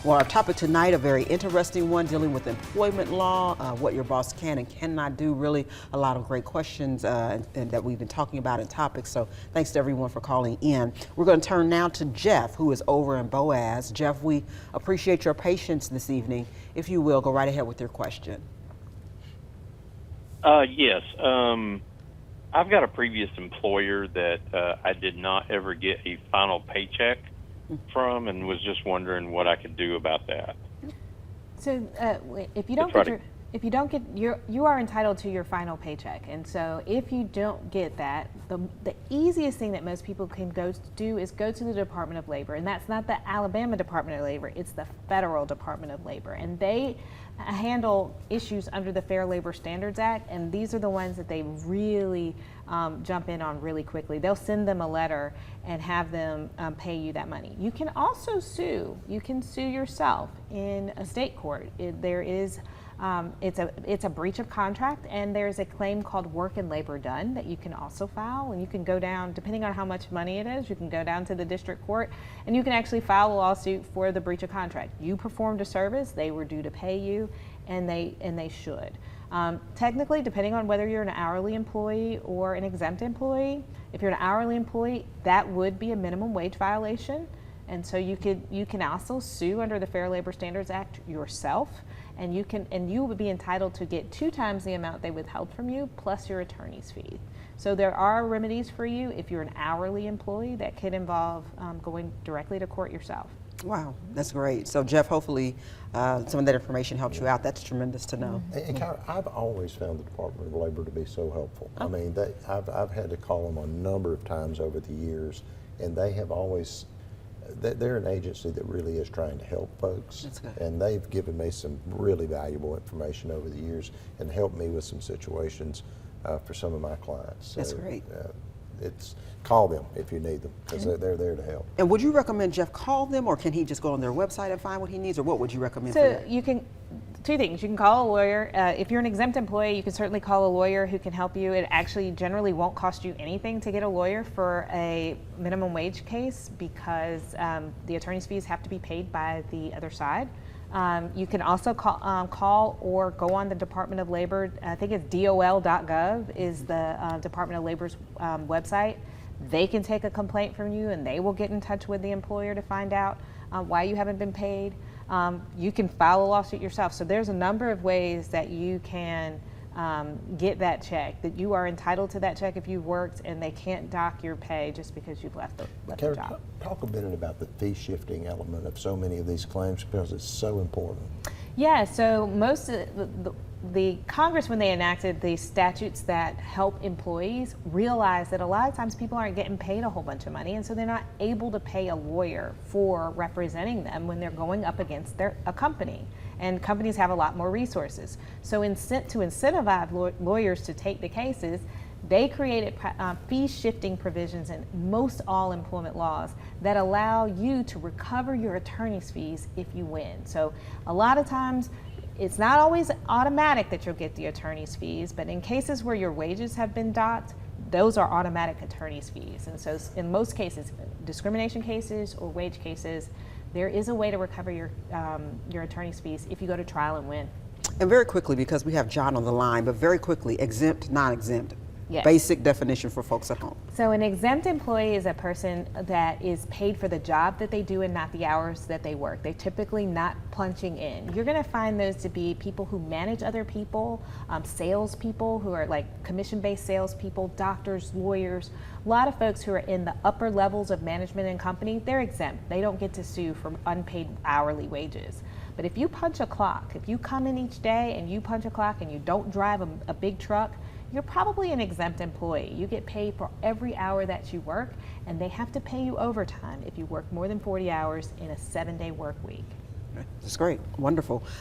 Well, our topic tonight, a very interesting one, dealing with employment law, what your boss can and cannot do. Really a lot of great questions and that we've been talking about in topics. So thanks to everyone for calling in. We're going to turn now to Jeff, who is over in Boaz. Jeff, we appreciate your patience this evening. If you will, go right ahead with your question. Yes. I've got a previous employer that I did not ever get a final paycheck from, and was just wondering what I could do about that. So if you don't get you are entitled to your final paycheck, and so if you don't get that, the easiest thing that most people can do is go to the Department of Labor, and that's not the Alabama Department of Labor, it's the Federal Department of Labor, and they handle issues under the Fair Labor Standards Act, and these are the ones that they really jump in on really quickly. They'll send them a letter and have them pay you that money. You can also sue. You can sue yourself in a state court. It's a breach of contract, and there's a claim called work and labor done that you can also file, and you can go down, depending on how much money it is, you can go down to the district court and you can actually file a lawsuit for the breach of contract. You performed a service, they were due to pay you, and they should. Technically, depending on whether you're an hourly employee or an exempt employee, if you're an hourly employee, that would be a minimum wage violation. And so you can also sue under the Fair Labor Standards Act yourself, and you would be entitled to get 2 times the amount they withheld from you plus your attorney's fee. So there are remedies for you if you're an hourly employee that could involve going directly to court yourself. Wow, that's great. So Jeff, hopefully some of that information helps you out. That's tremendous to know. And Kyra, I've always found the Department of Labor to be so helpful. I mean, I've had to call them a number of times over the years, and they have always, they're an agency that really is trying to help folks. That's good. And they've given me some really valuable information over the years and helped me with some situations for some of my clients. So, That's great. Call them if you need them, because they're there to help. And would you recommend Jeff call them, or can he just go on their website and find what he needs, or what would you recommend for So that? you can, 2 things. You can call a lawyer. If you're an exempt employee, you can certainly call a lawyer who can help you. It actually generally won't cost you anything to get a lawyer for a minimum wage case, because the attorney's fees have to be paid by the other side. You can also call or go on the Department of Labor. I think it's dol.gov is the Department of Labor's website. They can take a complaint from you, and they will get in touch with the employer to find out why you haven't been paid. You can file a lawsuit yourself. So there's a number of ways that you can get that check, that you are entitled to that check if you've worked, and they can't dock your pay just because you've left the job. Talk a bit about the fee shifting element of so many of these claims, because it's so important. Yeah, so most of the Congress, when they enacted the statutes that help employees, realized that a lot of times people aren't getting paid a whole bunch of money, and so they're not able to pay a lawyer for representing them when they're going up against a company. And companies have a lot more resources. So to incentivize lawyers to take the cases, they created fee shifting provisions in most all employment laws that allow you to recover your attorney's fees if you win. So a lot of times, it's not always automatic that you'll get the attorney's fees, but in cases where your wages have been docked, those are automatic attorney's fees. And so in most cases, discrimination cases or wage cases, there is a way to recover your attorney's fees if you go to trial and win. And very quickly, because we have John on the line, but very quickly, exempt, non-exempt. Yes. Basic definition for folks at home. So an exempt employee is a person that is paid for the job that they do and not the hours that they work. They're typically not punching in. You're going to find those to be people who manage other people, salespeople who are like commission-based salespeople, doctors, lawyers. A lot of folks who are in the upper levels of management and company, they're exempt. They don't get to sue for unpaid hourly wages. But if you punch a clock, if you come in each day and you punch a clock and you don't drive a big truck, you're probably an exempt employee. You get paid for every hour that you work, and they have to pay you overtime if you work more than 40 hours in a 7-day work week. That's great. Wonderful.